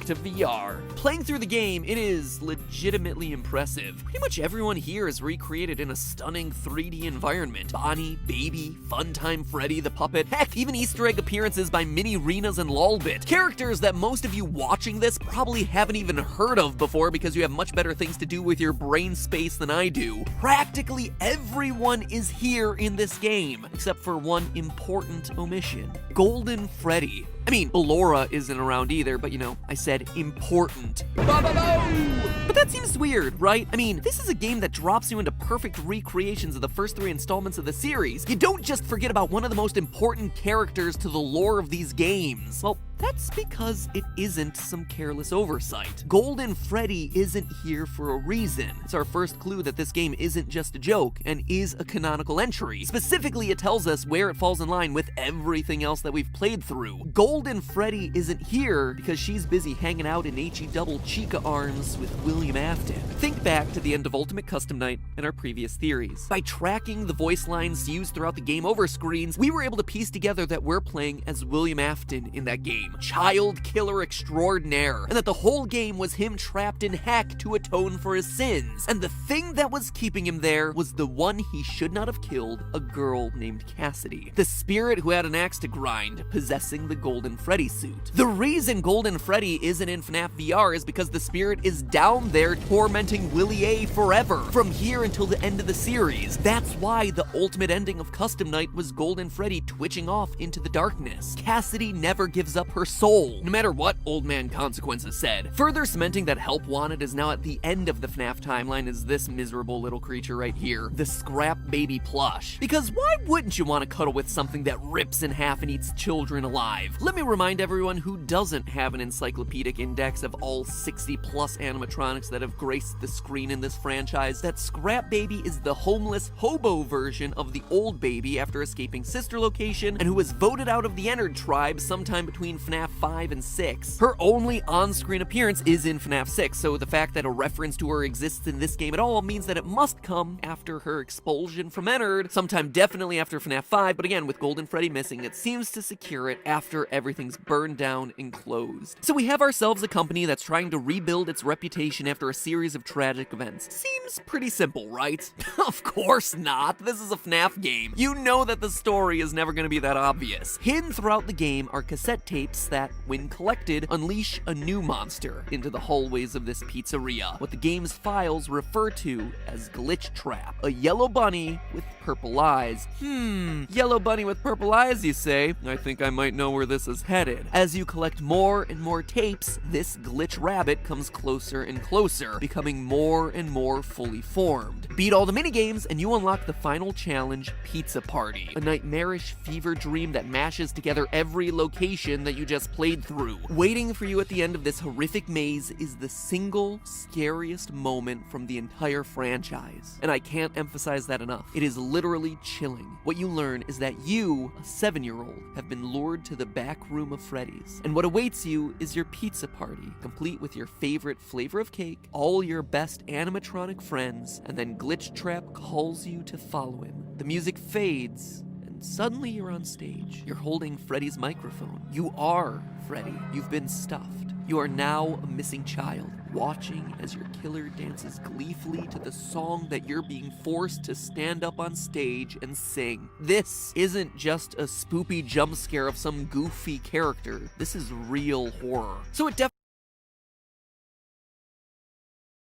to VR. Playing through the game, it is legitimately impressive. Pretty much everyone here is recreated in a stunning 3D environment. Bonnie, Baby, Funtime Freddy the puppet, heck, even Easter egg appearances by Mini Renas and Lolbit. Characters that most of you watching this probably haven't even heard of before because you have much better things to do with your brain space than I do. Practically everyone is here in this game, except for one important omission. Golden Freddy. I mean, Ballora isn't around either, but you know, I said important. But that seems weird, right? I mean, this is a game that drops you into perfect recreations of the first 3 installments of the series. You don't just forget about one of the most important characters to the lore of these games. Well, that's because it isn't some careless oversight. Golden Freddy isn't here for a reason. It's our first clue that this game isn't just a joke and is a canonical entry. Specifically, it tells us where it falls in line with everything else that we've played through. Golden Freddy isn't here because she's busy hanging out in HE double Chica arms with William Afton. Think back to the end of Ultimate Custom Night and our previous theories. By tracking the voice lines used throughout the game over screens, we were able to piece together that we're playing as William Afton in that game. Child killer extraordinaire, and that the whole game was him trapped in heck to atone for his sins. And the thing that was keeping him there was the one he should not have killed, a girl named Cassidy. The spirit who had an axe to grind, possessing the Golden Freddy suit. The reason Golden Freddy isn't in Fnaf VR is because the spirit is down there tormenting Willie A forever, from here until the end of the series. That's why the ultimate ending of Custom Night was Golden Freddy twitching off into the darkness. Cassidy never gives up her soul, no matter what Old Man Consequences said. Further cementing that Help Wanted is now at the end of the FNAF timeline is this miserable little creature right here, the Scrap Baby plush. Because why wouldn't you want to cuddle with something that rips in half and eats children alive? Let me remind everyone who doesn't have an encyclopedic index of all 60 plus animatronics that have graced the screen in this franchise, that Scrap Baby is the homeless hobo version of the old baby after escaping sister location and who was voted out of the Ennard tribe sometime between FNAF 5 and 6. Her only on-screen appearance is in FNAF 6, so the fact that a reference to her exists in this game at all means that it must come after her expulsion from Ennard, sometime definitely after FNAF 5, but again, with Golden Freddy missing, it seems to secure it after everything's burned down and closed. So we have ourselves a company that's trying to rebuild its reputation after a series of tragic events. Seems pretty simple, right? Of course not. This is a FNAF game. You know that the story is never going to be that obvious. Hidden throughout the game are cassette tapes that, when collected, unleash a new monster into the hallways of this pizzeria. What the game's files refer to as Glitch Trap. A yellow bunny with purple eyes. Yellow bunny with purple eyes, you say? I think I might know where this is headed. As you collect more and more tapes, this glitch rabbit comes closer and closer, becoming more and more fully formed. Beat all the minigames and you unlock the final challenge, Pizza Party, a nightmarish fever dream that mashes together every location that you just played through. Waiting for you at the end of this horrific maze is the single scariest moment from the entire franchise. And I can't emphasize that enough. It is literally chilling. What you learn is that you, a 7-year-old, have been lured to the back room of Freddy's. And what awaits you is your pizza party, complete with your favorite flavor of cake, all your best animatronic friends, and then Glitch Trap calls you to follow him. The music fades, and suddenly you're on stage. You're holding Freddy's microphone. You are Freddy. You've been stuffed. You are now a missing child, watching as your killer dances gleefully to the song that you're being forced to stand up on stage and sing. This isn't just a spoopy jump scare of some goofy character. This is real horror. So it definitely